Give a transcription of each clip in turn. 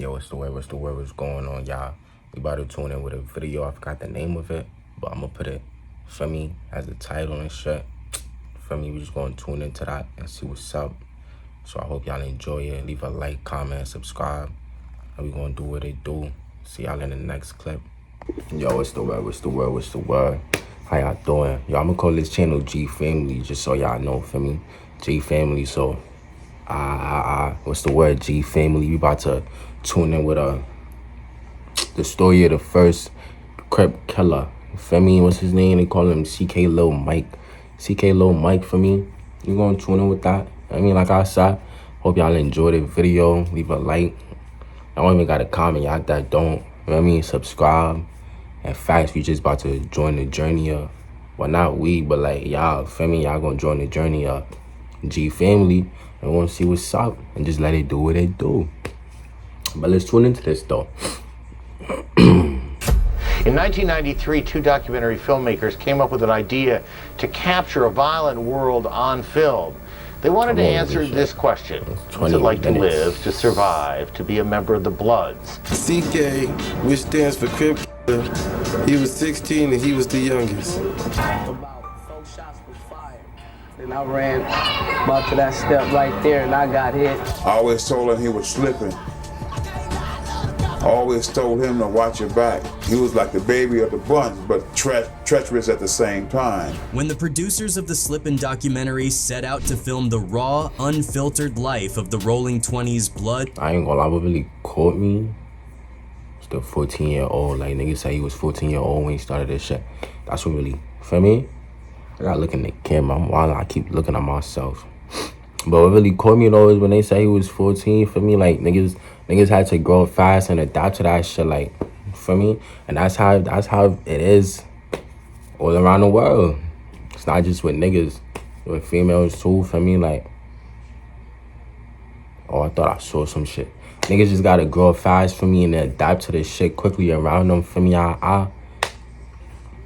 Yo, what's the word? What's the word? What's going on, y'all? We about to tune in with a video. I forgot the name of it, but I'm gonna put it, for me, as a title and shit. For me, we just gonna tune into that and see what's up. So I hope y'all enjoy it. Leave a like, comment, subscribe. And we gonna do what they do. See y'all in the next clip. Yo, what's the word? What's the word? What's the word? How y'all doing? Yo, I'm gonna call this channel G Family, just so y'all know, for me. G Family, so what's the word? G Family. We about to tune in with the story of the first Crip killer. For me, what's his name? They call him Ller Mike. Ller Mike, for me. You gonna tune in with that? I mean, like I said, hope y'all enjoyed the video. Leave a like. I don't even got a comment. Y'all that don't, you know what I mean? Subscribe. And facts, we just about to join the journey of, well, not we, but like y'all, feel me? Y'all gonna join the journey of G Family. And wanna see what's up and just let it do what it do. But let's tune into this though. In 1993, two documentary filmmakers came up with an idea to capture a violent world on film. They wanted to answer this question: what's it like to live, to survive, to be a member of the Bloods? CK, which stands for Crip. He was 16 and he was the youngest. About 4 shots was fired. Then I ran about to that step right there and I got hit. I always told him he was slipping. I always told him to watch your back. He was like the baby of the bunch, but treacherous at the same time. When the producers of the Slippin' documentary set out to film the raw, unfiltered life of the Rolling 20s Blood, I ain't gonna lie, what really caught me, the 14-year-old, like niggas say he was 14-year-old when he started this shit. That's what really, for me, I gotta look in the camera. I'm wild, I keep looking at myself. But what really caught me though is when they say he was 14, for me, like niggas had to grow fast and adapt to that shit, like, for me. And that's how it is all around the world. It's not just with niggas, with females too, for me, like, oh, I thought I saw some shit. Niggas just gotta grow fast for me and adapt to this shit quickly around them for me.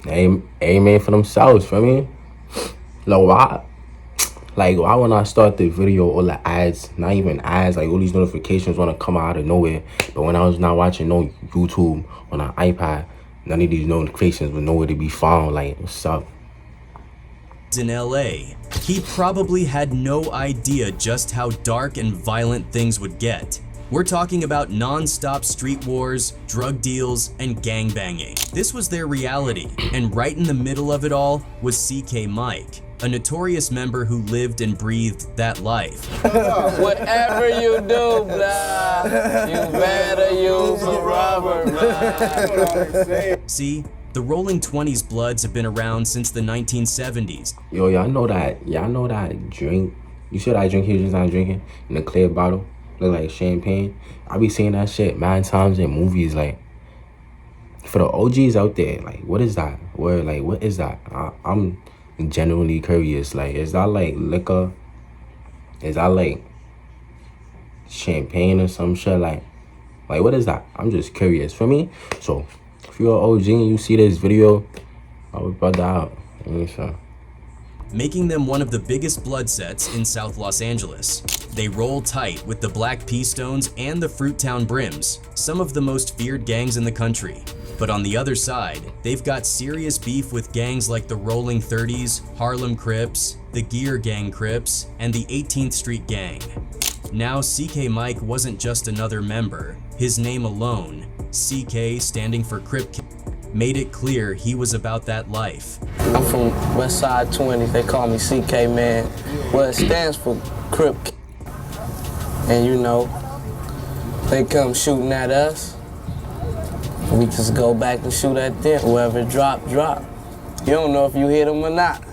They ain't made for themselves for me. Why when I start the video, all the ads, not even ads, like all these notifications wanna come out of nowhere. But when I was not watching no YouTube on an iPad, none of these notifications were nowhere to be found. Like, what's up? in LA, he probably had no idea just how dark and violent things would get. We're talking about non-stop street wars, drug deals, and gangbanging. This was their reality, and right in the middle of it all was CK Mike, a notorious member who lived and breathed that life. Whatever you do, blah, you better use a rubber, blah. See, the Rolling 20s Bloods have been around since the 1970s. Yo, y'all know that drink? You see that drink he was just not drinking in a clear bottle? Look like champagne. I be seeing that shit mad times in movies. Like, for the OGs out there, like, what is that? What is that? I'm genuinely curious. Like, is that like liquor? Is that like champagne or some shit? Like what is that? I'm just curious for me. So if you're an OG and you see this video, I would put that out. Making them one of the biggest blood sets in South Los Angeles. They roll tight with the Black Pea Stones and the Fruittown Brims, some of the most feared gangs in the country. But on the other side, they've got serious beef with gangs like the Rolling 30s, Harlem Crips, the Gear Gang Crips, and the 18th Street Gang. Now, CK Mike wasn't just another member. His name alone, CK standing for Crip, made it clear he was about that life. I'm from West Side 20, they call me CK, man. Well, it stands for Crip. And you know, they come shooting at us, we just go back and shoot at them. Whoever drop. You don't know if you hit them or not.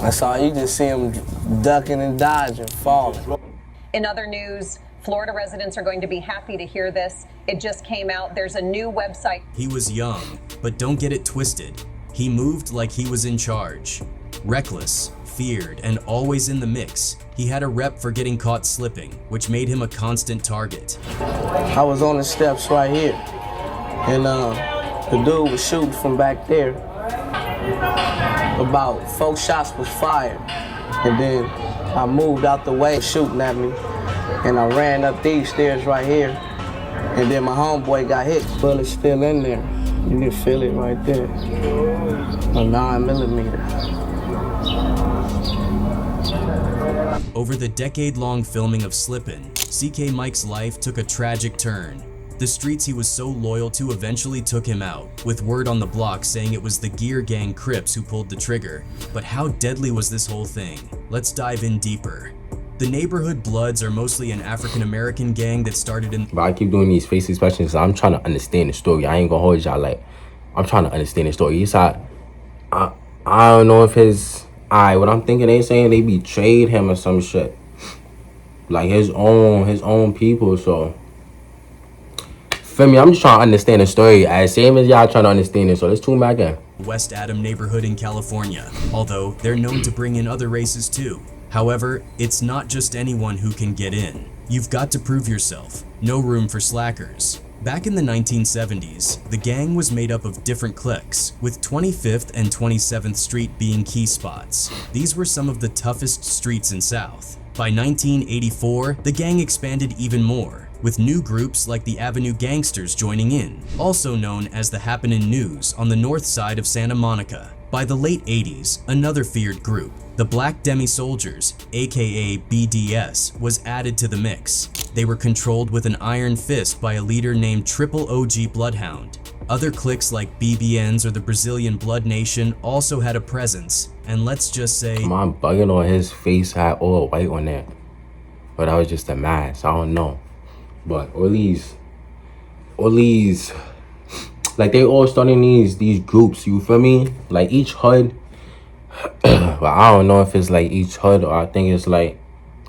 That's all, you just see them ducking and dodging, falling. In other news, Florida residents are going to be happy to hear this. It just came out. There's a new website. He was young, but don't get it twisted. He moved like he was in charge. Reckless, feared, and always in the mix. He had a rep for getting caught slipping, which made him a constant target. I was on the steps right here, and the dude was shooting from back there. About 4 shots was fired, and then I moved out the way, shooting at me. and I ran up these stairs right here, and then my homeboy got hit. Bullet's still in there. You can feel it right there. A 9mm. Over the decade-long filming of Slippin', CK Mike's life took a tragic turn. The streets he was so loyal to eventually took him out, with word on the block saying it was the gear gang Crips who pulled the trigger. But how deadly was this whole thing? Let's dive in deeper. The Neighborhood Bloods are mostly an African-American gang that started in— But I keep doing these face questions, so I'm trying to understand the story. I ain't gonna hold y'all, like, I'm trying to understand the story. He's like, I don't know if his, what I'm thinking, they saying they betrayed him or some shit. Like his own people, so. Feel me? I'm just trying to understand the story as same as y'all trying to understand it. So let's tune back in. West Adam neighborhood in California, although they're known to bring in other races too. However, it's not just anyone who can get in. You've got to prove yourself. No room for slackers. Back in the 1970s, the gang was made up of different cliques, with 25th and 27th Street being key spots. These were some of the toughest streets in South. By 1984, the gang expanded even more, with new groups like the Avenue Gangsters joining in, also known as the Happenin' News on the north side of Santa Monica. By the late 80s, another feared group, the Black Demi Soldiers, aka BDS, was added to the mix. They were controlled with an iron fist by a leader named Triple OG Bloodhound. Other cliques like BBNs or the Brazilian Blood Nation also had a presence, and let's just say— Am I bugging, or his face had all white on there? But that was just a mask, I don't know. But all these, like they all starting these groups, you feel me? Like each hood, but I don't know if it's like each hood or I think it's like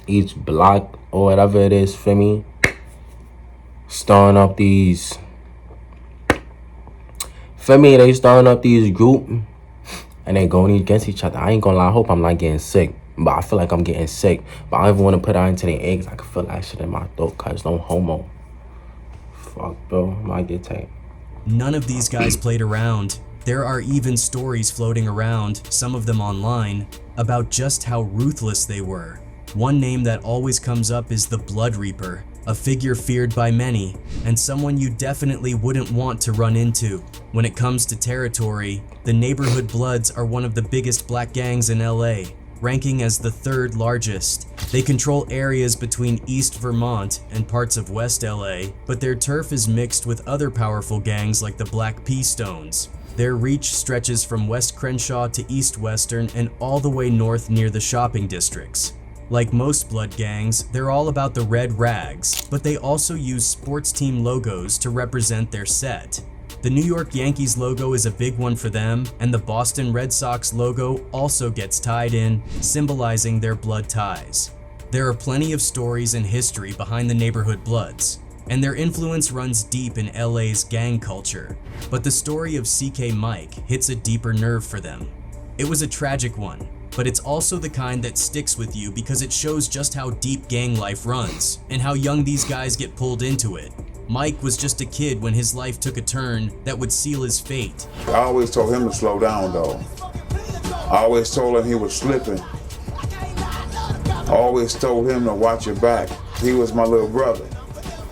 each block or whatever it is, feel me? Starting up these, feel me? They starting up these group and they going against each other. I ain't gonna lie, I hope I'm not getting sick. But I feel like I'm getting sick. But I don't even want to put out into the eggs. I can feel that shit in my throat, cause no homo. Fuck, bro. I might get tight. None of these guys played around. There are even stories floating around, some of them online, about just how ruthless they were. One name that always comes up is the Blood Reaper, a figure feared by many, and someone you definitely wouldn't want to run into. When it comes to territory, the Neighborhood Bloods are one of the biggest black gangs in LA, ranking as the third largest. They control areas between East Vermont and parts of West LA, but their turf is mixed with other powerful gangs like the Black P-Stones. Their reach stretches from West Crenshaw to East Western and all the way north near the shopping districts. Like most blood gangs, they're all about the red rags, but they also use sports team logos to represent their set. The New York Yankees logo is a big one for them, and the Boston Red Sox logo also gets tied in, symbolizing their blood ties. There are plenty of stories and history behind the Neighborhood Bloods, and their influence runs deep in LA's gang culture. But the story of CK Mike hits a deeper nerve for them. It was a tragic one, but it's also the kind that sticks with you because it shows just how deep gang life runs, and how young these guys get pulled into it. Mike was just a kid when his life took a turn that would seal his fate. I always told him to slow down though. I always told him he was slipping. I always told him to watch your back. He was my little brother.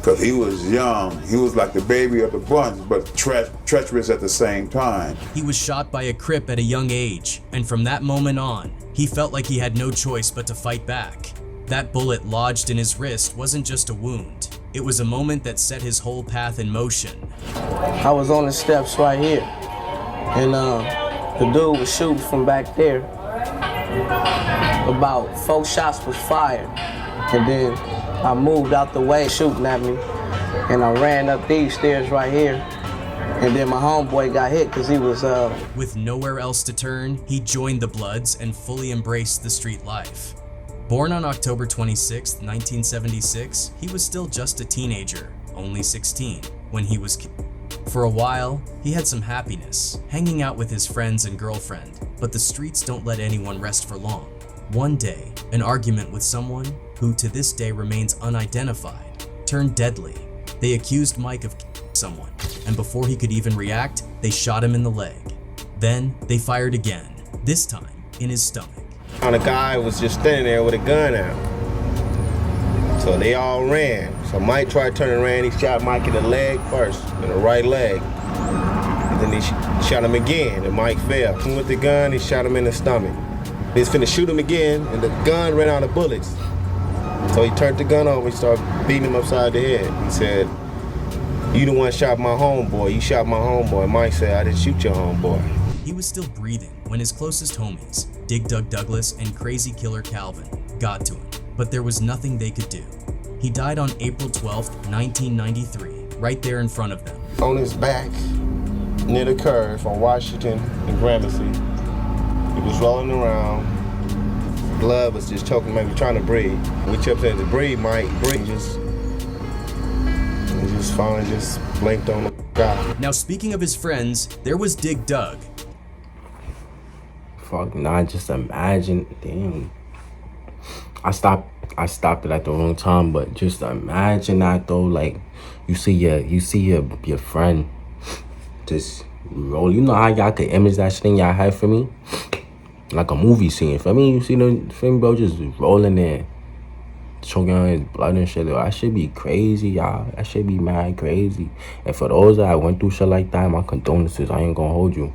Cause he was young. He was like the baby of the bunch, but treacherous at the same time. He was shot by a Crip at a young age, and from that moment on, he felt like he had no choice but to fight back. That bullet lodged in his wrist wasn't just a wound. It was a moment that set his whole path in motion. I was on the steps right here, and the dude was shooting from back there. About 4 shots was fired, and then I moved out the way, shooting at me, and I ran up these stairs right here, and then my homeboy got hit because he was With nowhere else to turn, he joined the Bloods and fully embraced the street life. Born on October 26, 1976, he was still just a teenager, only 16, when he was killed. For a while, he had some happiness, hanging out with his friends and girlfriend, but the streets don't let anyone rest for long. One day, an argument with someone, who to this day remains unidentified, turned deadly. They accused Mike of killing someone, and before he could even react, they shot him in the leg. Then, they fired again, this time in his stomach. And the guy was just standing there with a gun out. So they all ran. So Mike tried to turn and ran. He shot Mike in the leg first, in the right leg. And then he shot him again, and Mike fell. With the gun, he shot him in the stomach. He was finna shoot him again, and the gun ran out of bullets. So he turned the gun over, he started beating him upside the head. He said, "You the one shot my homeboy, you shot my homeboy." Mike said, "I didn't shoot your homeboy." He was still breathing when his closest homies, Dig Dug Douglas and Crazy Killer Calvin, got to him, but there was nothing they could do. He died on April 12, 1993, right there in front of them. On his back, near the curve on Washington and Gramercy, he was rolling around. Blood was just choking, maybe trying to breathe. We kept saying to breathe, Mike, breathe. He just finally just blinked on the guy. Now, speaking of his friends, there was Dig Dug. Fuck, nah, just imagine, damn. I stopped it at the wrong time, but just imagine that though, like, you see your friend just roll. You know how y'all could image that shit in y'all head for me? Like a movie scene, for me, you see the film, bro, just rolling there, choking on his blood and shit. That should be crazy, y'all. That should be mad crazy. And for those that went through shit like that, my condolences. I ain't gonna hold you.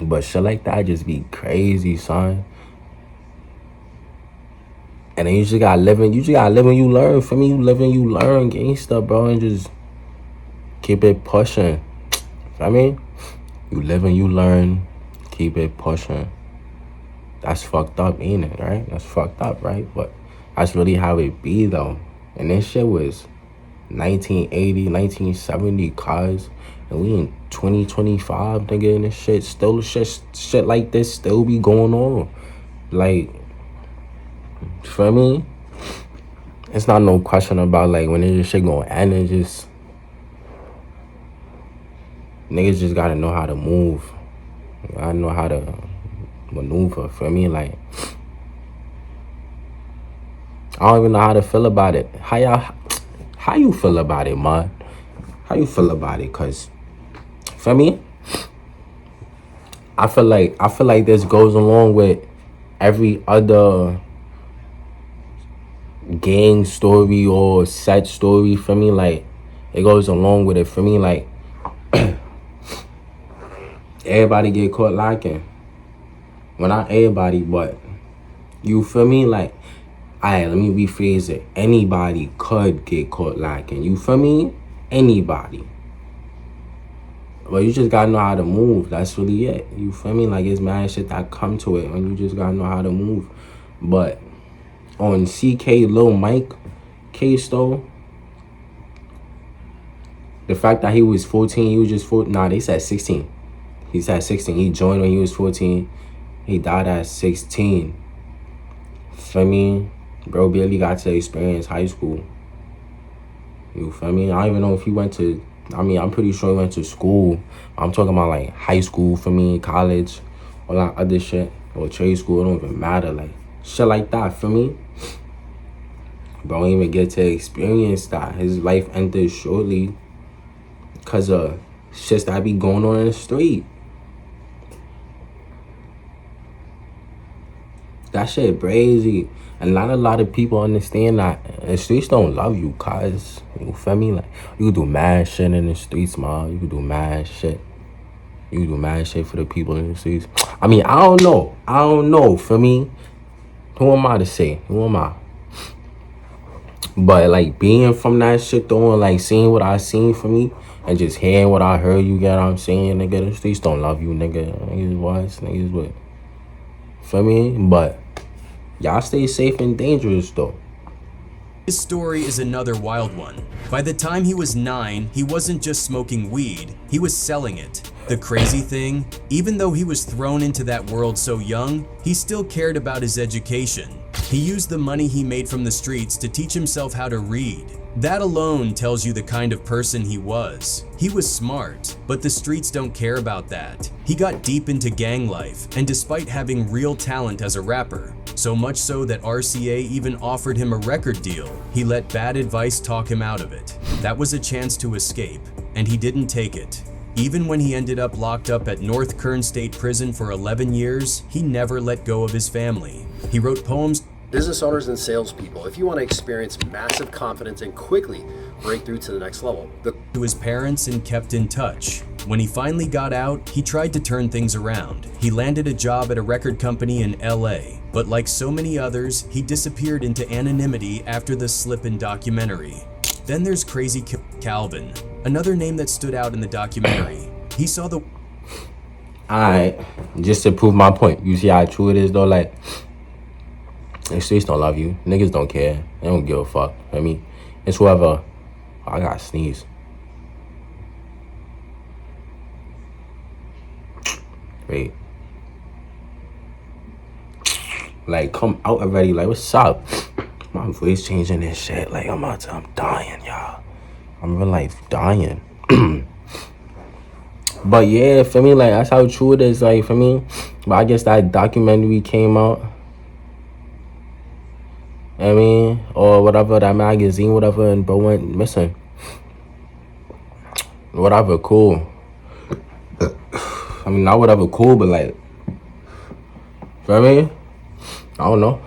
But shit like that just be crazy, son. And then you just gotta live and you learn. For me, you live and you learn, gangsta, bro, and just keep it pushing. I mean, you live and you learn, keep it pushing. That's fucked up, ain't it, right? That's fucked up, right? But that's really how it be, though. And this shit was 1980, 1970, cuz. And we in 2025, nigga, and this shit, still shit like this still be going on. Like, for me, it's not no question about, like, when this shit gonna end. It's just, niggas just gotta know how to move. I know how to maneuver. For me, like, I don't even know how to feel about it. How you feel about it, man? How you feel about it? Cause for me, I feel like this goes along with every other gang story or set story. For me, like, it goes along with it. For me, like, everybody get caught lacking. Well, not everybody, but you feel me? Like, alright, let me rephrase it. Anybody could get caught lacking. You feel me? Anybody. But you just gotta know how to move. That's really it. You feel me? Like, it's mad shit that come to it, and you just gotta know how to move. But on CK Lil Mike case though, the fact that he was 14, he was just 14. Nah, they said 16. He said 16. He joined when he was 14. He died at 16. Feel me? Bro barely got to experience high school. You feel me? I don't even know if he went to, I'm pretty sure he went to school. I'm talking about like high school for me, college, all that other shit, or trade school. It don't even matter. Like, shit like that, for me. Bro don't even get to experience that. His life ended shortly because of shit that be going on in the street. That shit crazy. And not a lot of people understand that the streets don't love you, cuz. You feel me? Like, you can do mad shit in the streets, man. You can do mad shit. You can do mad shit for the people in the streets. I mean, I don't know, for me. Who am I to say? Who am I? But, like, being from that shit, though, and, like, seeing what I seen for me, and just hearing what I heard, you get what I'm saying, nigga, the streets don't love you, nigga. Niggas what? Niggas what? Feel me? But y'all stay safe and dangerous, though. His story is another wild one. By the time he was 9, he wasn't just smoking weed, he was selling it. The crazy thing, even though he was thrown into that world so young, he still cared about his education. He used the money he made from the streets to teach himself how to read. That alone tells you the kind of person he was. He was smart, but the streets don't care about that. He got deep into gang life, and despite having real talent as a rapper, so much so that RCA even offered him a record deal, he let bad advice talk him out of it. That was a chance to escape, and he didn't take it. Even when he ended up locked up at North Kern State Prison for 11 years, he never let go of his family. He wrote poems Business owners and salespeople, if you want to experience massive confidence and quickly break through to the next level. To his parents and kept in touch. When he finally got out, he tried to turn things around. He landed a job at a record company in LA, but like so many others, he disappeared into anonymity after the Slippin' documentary. Then there's Crazy Calvin, another name that stood out in the documentary. He saw the... Alright, just to prove my point, you see how true it is though, like, the streets don't love you. Niggas don't care. They don't give a fuck. I mean, it's whoever. I gotta sneeze. Wait. Like, come out already. Like, what's up? My voice changing and shit. Like, I'm dying, y'all. I'm real life dying. But yeah, for me, like, that's how true it is. Like, for me. But I guess that documentary came out. I mean, or whatever, that magazine, whatever, and bro went missing. Whatever, cool. I mean, not whatever, cool, but like, feel me? I don't know.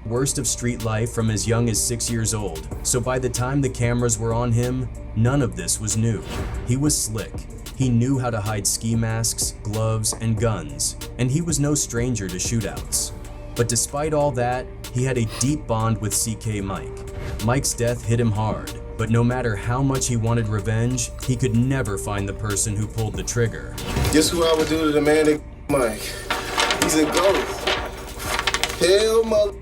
Worst of street life from as young as 6 years old. So by the time the cameras were on him, none of this was new. He was slick. He knew how to hide ski masks, gloves, and guns, and he was no stranger to shootouts. But despite all that, he had a deep bond with CK Mike. Mike's death hit him hard, but no matter how much he wanted revenge, he could never find the person who pulled the trigger. Guess who I would do to the man that Mike? He's a ghost. Hell, mother.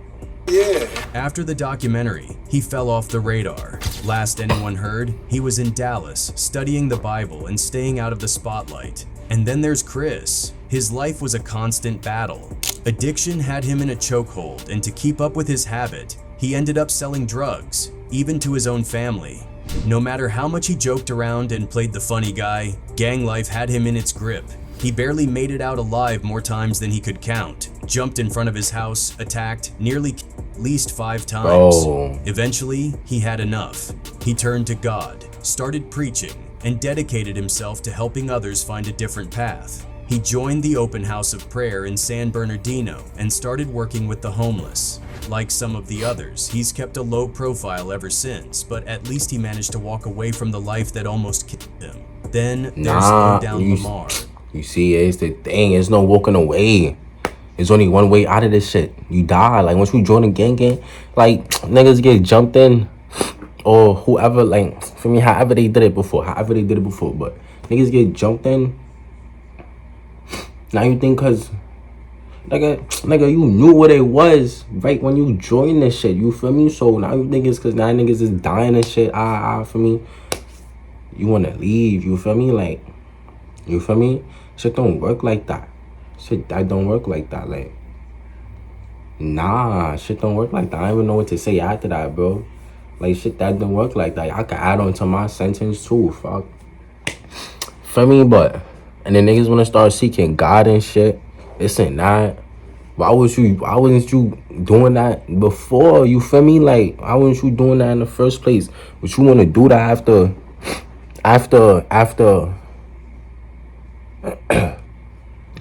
Yeah. After the documentary, he fell off the radar. Last anyone heard, he was in Dallas, studying the Bible and staying out of the spotlight. And then there's Chris. His life was a constant battle. Addiction had him in a chokehold, and to keep up with his habit, he ended up selling drugs, even to his own family. No matter how much he joked around and played the funny guy, gang life had him in its grip. He barely made it out alive more times than he could count, jumped in front of his house, attacked, nearly at least 5 times. Oh. Eventually, he had enough. He turned to God, started preaching, and dedicated himself to helping others find a different path. He joined the Open House of Prayer in San Bernardino and started working with the homeless. Like some of the others, he's kept a low profile ever since, but at least he managed to walk away from the life that almost killed him. Then there's Slow Down Lamar. You see, it's the thing. There's no walking away. There's only one way out of this shit. You die. Like, once you join a gang, like, niggas get jumped in. Or whoever, like, for me, however they did it before. But niggas get jumped in. Now you think cause nigga, you knew what it was right when you joined this shit, you feel me? So now you think it's cause now niggas is dying and shit, for me. You wanna leave, you feel me? Like, you feel me? Shit don't work like that. That don't work like that, like. Nah, shit don't work like that. I don't even know what to say after that, bro. Like, shit, that don't work like that. I could add on to my sentence too, fuck. Feel me? But and then niggas wanna start seeking God and shit. This and that. Why wasn't you doing that before? You feel me? Like, why wasn't you doing that in the first place? But you wanna do that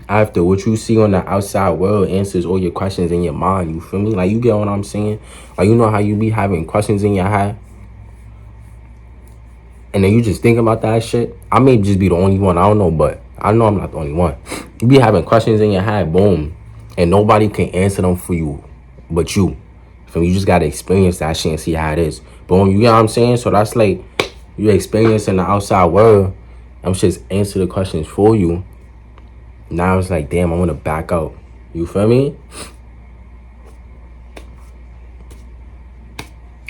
after what you see on the outside world answers all your questions in your mind. You feel me? Like, you get what I'm saying? Like, you know how you be having questions in your head? And then you just think about that shit. I may just be the only one. I don't know, but I know I'm not the only one. You be having questions in your head, boom, and nobody can answer them for you but you. So you just gotta experience that shit and see how it is. Boom, you get what I'm saying? So that's like you experiencing the outside world. I'm just answer the questions for you. Now it's like, damn, I wanna back out. You feel me?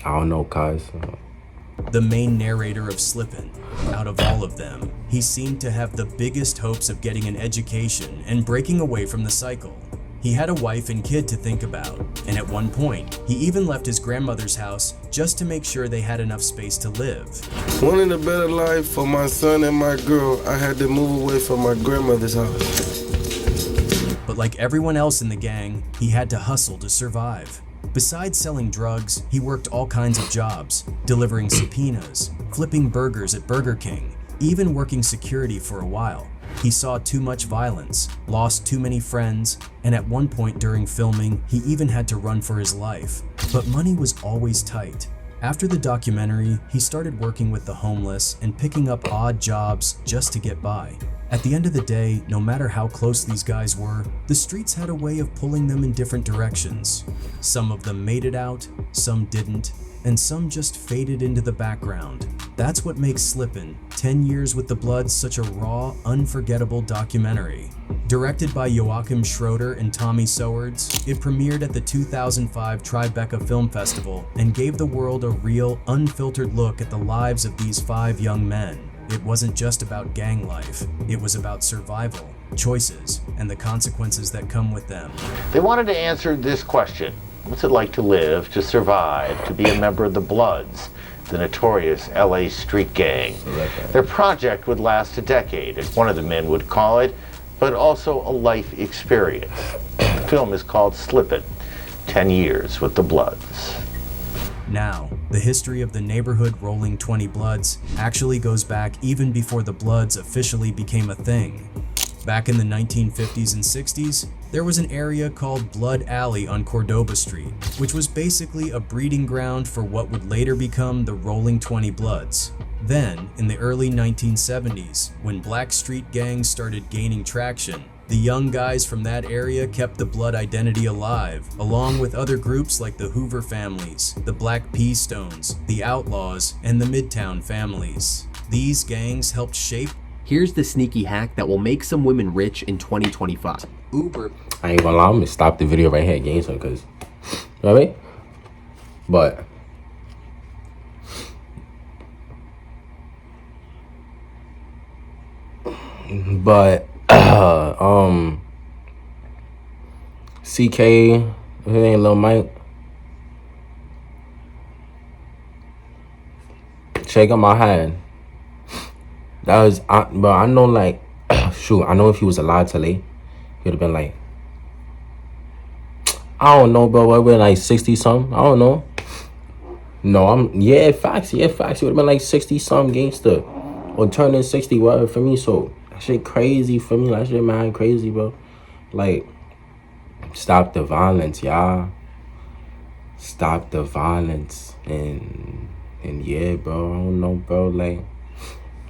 I don't know, cuz. The main narrator of Slippin', out of all of them, he seemed to have the biggest hopes of getting an education and breaking away from the cycle. He had a wife and kid to think about, and at one point, he even left his grandmother's house just to make sure they had enough space to live. Wanting a better life for my son and my girl, I had to move away from my grandmother's house. But like everyone else in the gang, he had to hustle to survive. Besides selling drugs, he worked all kinds of jobs, delivering subpoenas, flipping burgers at Burger King, even working security for a while. He saw too much violence, lost too many friends, and at one point during filming, he even had to run for his life. But money was always tight. After the documentary, he started working with the homeless and picking up odd jobs just to get by. At the end of the day, no matter how close these guys were, the streets had a way of pulling them in different directions. Some of them made it out, some didn't, and some just faded into the background. That's what makes Slippin': 10 Years with the Bloods such a raw, unforgettable documentary. Directed by Joachim Schroeder and Tommy Sowards, it premiered at the 2005 Tribeca Film Festival and gave the world a real, unfiltered look at the lives of these 5 young men. It wasn't just about gang life, it was about survival, choices, and the consequences that come with them. They wanted to answer this question: what's it like to live, to survive, to be a member of the Bloods, the notorious LA street gang? Their project would last a decade, as one of the men would call it, but also a life experience. The film is called Slippin': 10 Years with the Bloods. Now, the history of the neighborhood Rolling 20 Bloods actually goes back even before the Bloods officially became a thing. Back in the 1950s and 60s, there was an area called Blood Alley on Cordoba Street, which was basically a breeding ground for what would later become the Rolling 20 Bloods. Then, in the early 1970s, when black street gangs started gaining traction, the young guys from that area kept the Blood identity alive, along with other groups like the Hoover families, the Black P Stones, the Outlaws, and the Midtown families. These gangs helped shape. Here's the sneaky hack that will make some women rich in 2025. Uber. I ain't gonna lie, I'm gonna stop the video right here and gain some, cause, you know what I mean? But CK, his name Lil Mike. Shake up my hand. That was, but I know, like, shoot, I know if he was alive today, he would have been like, I don't know, bro, what, like 60 something? I don't know. No, facts. He would have been like 60 something gangster, or turning 60, whatever, for me. So that shit crazy for me. That shit mad crazy, bro. Like, stop the violence, y'all. Stop the violence. And yeah, bro, I don't know, bro. Like,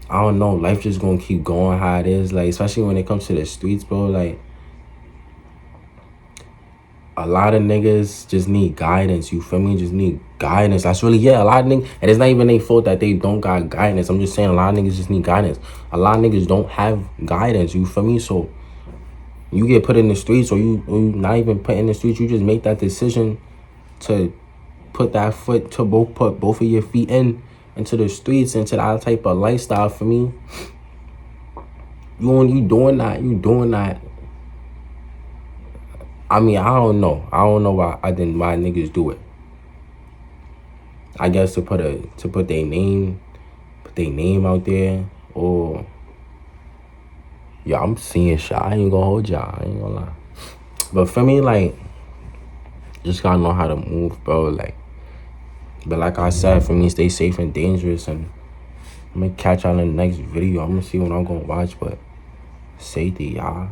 I don't know. Life just gonna keep going how it is. Like, especially when it comes to the streets, bro. Like, a lot of niggas just need guidance. You feel me? Just need guidance. That's really, a lot of niggas. And it's not even their fault that they don't got guidance. I'm just saying a lot of niggas just need guidance. A lot of niggas don't have guidance. You feel me? So you get put in the streets, or you not even put in the streets. You just make that decision to put that foot, to put both of your feet into the streets, into that type of lifestyle. For me, you doing that. I mean, I don't know why niggas do it. I guess to put their name out there, or I'm seeing shit. I ain't gonna hold y'all. I ain't gonna lie. But for me, like, just gotta know how to move, bro. Like, but like I said, for me, stay safe and dangerous. And I'm gonna catch y'all in the next video. I'm gonna see what I'm gonna watch, but safety, y'all.